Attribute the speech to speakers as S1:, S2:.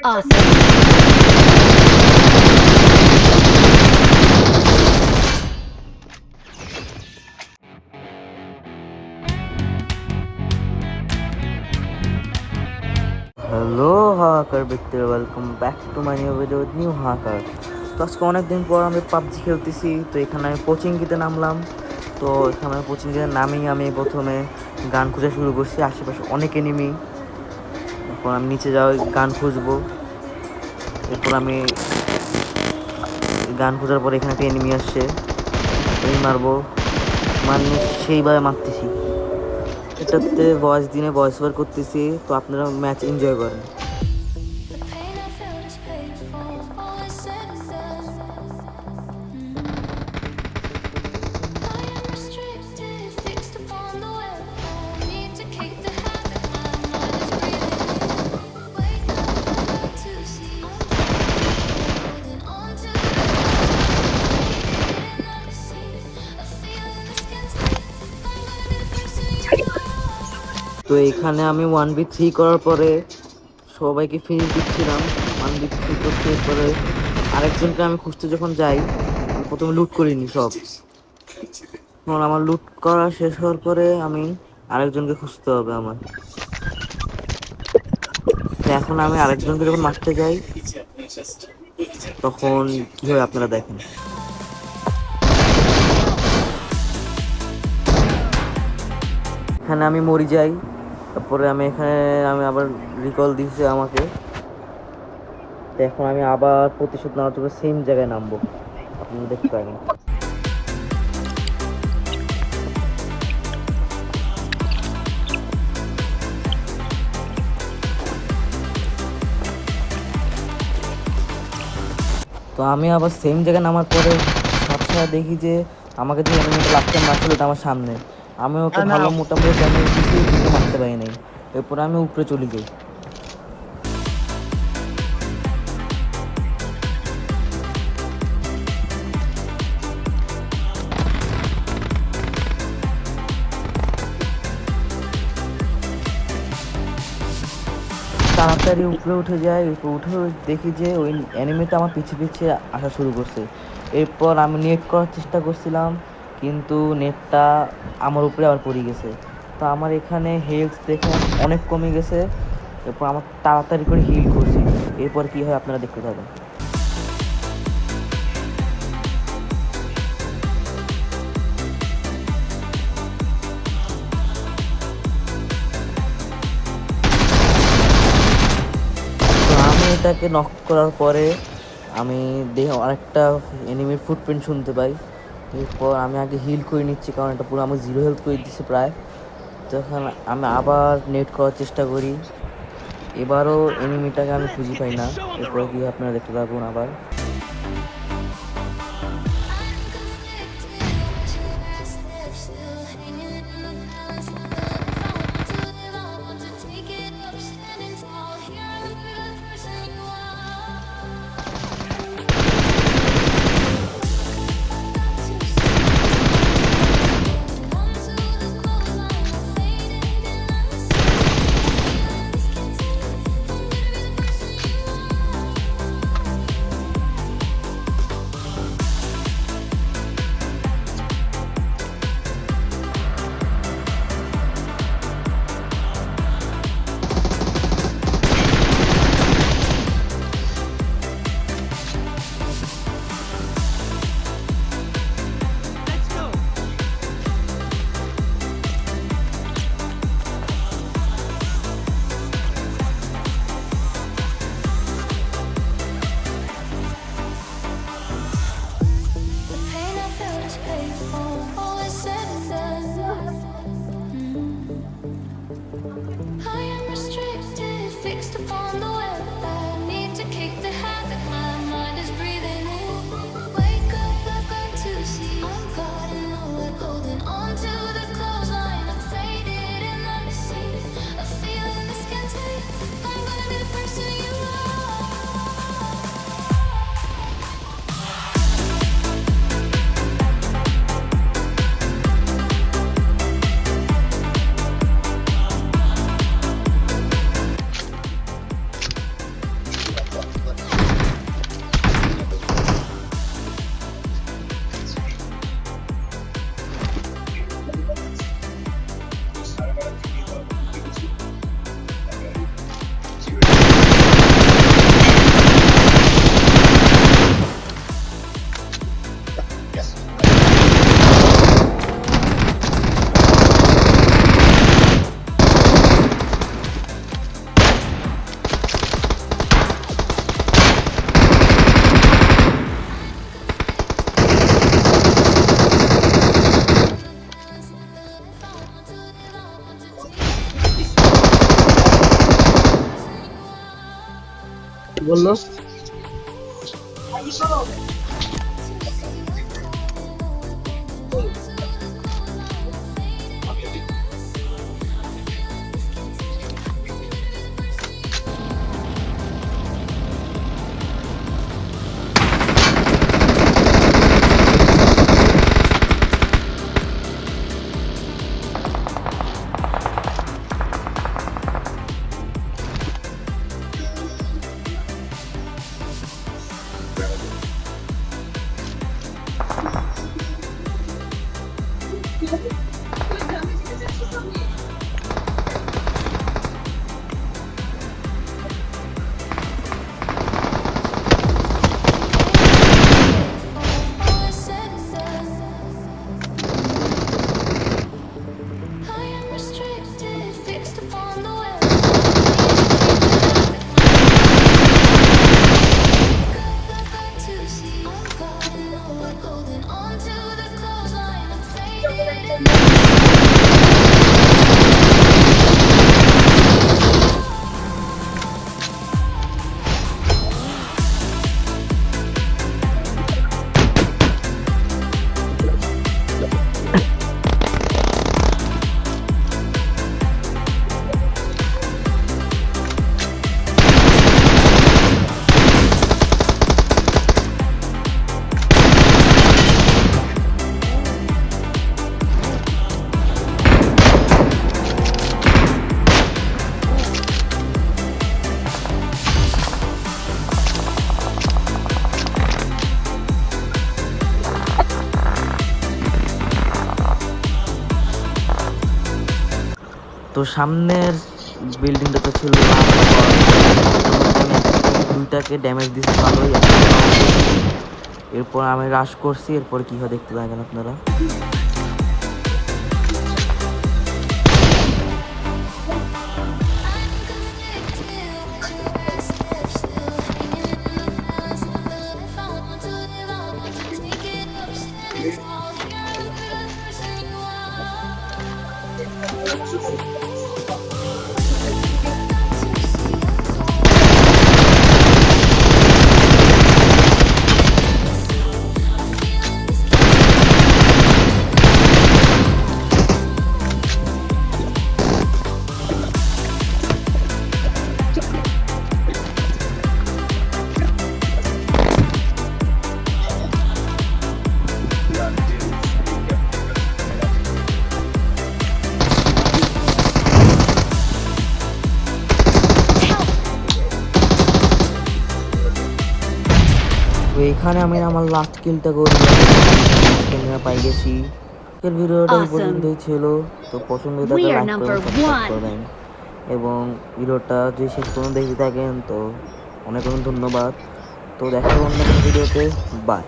S1: Awesome.
S2: Hello hacker ব্যক্তি, welcome back to my new video with new hacker. তো আজকে অনেকদিন পর আমি পাবজি খেলতেছি। তো এখানে আমি কোচিংকিতে নামলাম। তো এখানে কোচিংয়ে নামেই আমি প্রথমে গান খোঁজা শুরু করছি। আশেপাশে অনেক এনিমি। এখন আমি নিচে যাই গান খুঁজবো। এরপর আমি গান খোঁজার পর এখানে একটা এনিমি আসছে, এই মারবো, মানে সেইভাবে মারতেছি। এটাতে ভয়েস দিনে ভয়েস ওভার করতেছি। তো আপনারা ম্যাচ এনজয় করেন।
S3: The pain I felt is paid for, all is said and done. I am restricted, fixed upon the web. I need to kick the habit, my mind is breathing in. Wake up, I've got to see I'm holding on to the fading out of sight. A feeling this can't take. I'm gonna be the person you are.
S2: তো এখানে আমি 1v3 করার পরে সবাইকে finish দিচ্ছিলাম। 1v3 করতে পরে আরেকজনকে আমি খুঁজতে যখন যাই, আমি প্রথমে লুট করিনি সব। তখন আমার লুট করা শেষ হওয়ার পরে আমি আরেকজনকে খুঁজতে হবে আমার। তো এখন আমি আরেকজনকে যখন মারতে যাই, তখন কি হয় আপনারা দেখেন। এখানে আমি মরে যাই। তারপরে আমি আবার রিকল দিয়েছে আমাকে। তো এখন আমি আবার প্রতিশোধ নেওয়ার জন্য সেম জায়গায় নামবো, আপনারা দেখতে পাবেন। তো আমি আবার সেম জায়গায় নামার পরে সাথে দেখি যে আমাকে যে এনিমিটা লাস্ট টাইম মারছিল ওটা আমার সামনে। আমি ওকে ভালো মোটামুটি ড্যামেজ দিয়েছি, কিন্তু মারতে পারি নাই। এরপরে আমি উপরে চলে যাই। তাড়াতাড়ি উপরে উঠে যায়। উঠে দেখি যে ওই অ্যানিমেটা আমার পিছিয়ে পিছিয়ে আসা শুরু করছে। এরপর আমি নেট করার চেষ্টা করছিলাম, কিন্তু নেটটা আমার উপরে আবার পড়ে গেছে। তো আমার এখানে হেলথ দেখে অনেক কমে গেছে। এরপর আমার তাড়াতাড়ি করে হিল করছি। এরপর কি হয় আপনারা দেখতে থাকুন। তো আমি এটাকে নক করার পরে আমি দেখে আরেকটা এনিমির ফুটপ্রিন্ট শুনতে পাই। এরপর আমি আগে হিল করে নিচ্ছি, কারণ এটা পুরো আমার জিরো হেলথ করে দিচ্ছে প্রায়। তখন আমি আবার নেট করার চেষ্টা করি। এবারও এনিমিটাকে আমি খুঁজে পাই না। এরপরে কি হয় আপনারা দেখতে থাকুন আবার।
S1: বললো
S3: All is said and done. I am restricted, fixed upon the web. I've got to see I'm caught in the web, holding on to the clothesline. I'm faded and
S2: তো সামনের বিল্ডিংটা তো ছিল দুইটাকে ড্যামেজ দিয়েছে ভালোই। এরপর আমি রাশ করছি, এরপর কি হয় দেখতে পাবেন আপনারা। তো এখানে আমি আমার লাস্ট কিলটা করি, পাই গেছি। এর ভিডিওটা এই পর্যন্তই ছিল। তো পছন্দ হয়ে থাকলে লাইক করবেন এবং ভিডিওটা যদি শেষ পর্যন্ত দেখতে থাকেন তো অনেক অনেক ধন্যবাদ। তো দেখা হবে অন্য কোনো ভিডিওতে, বাই।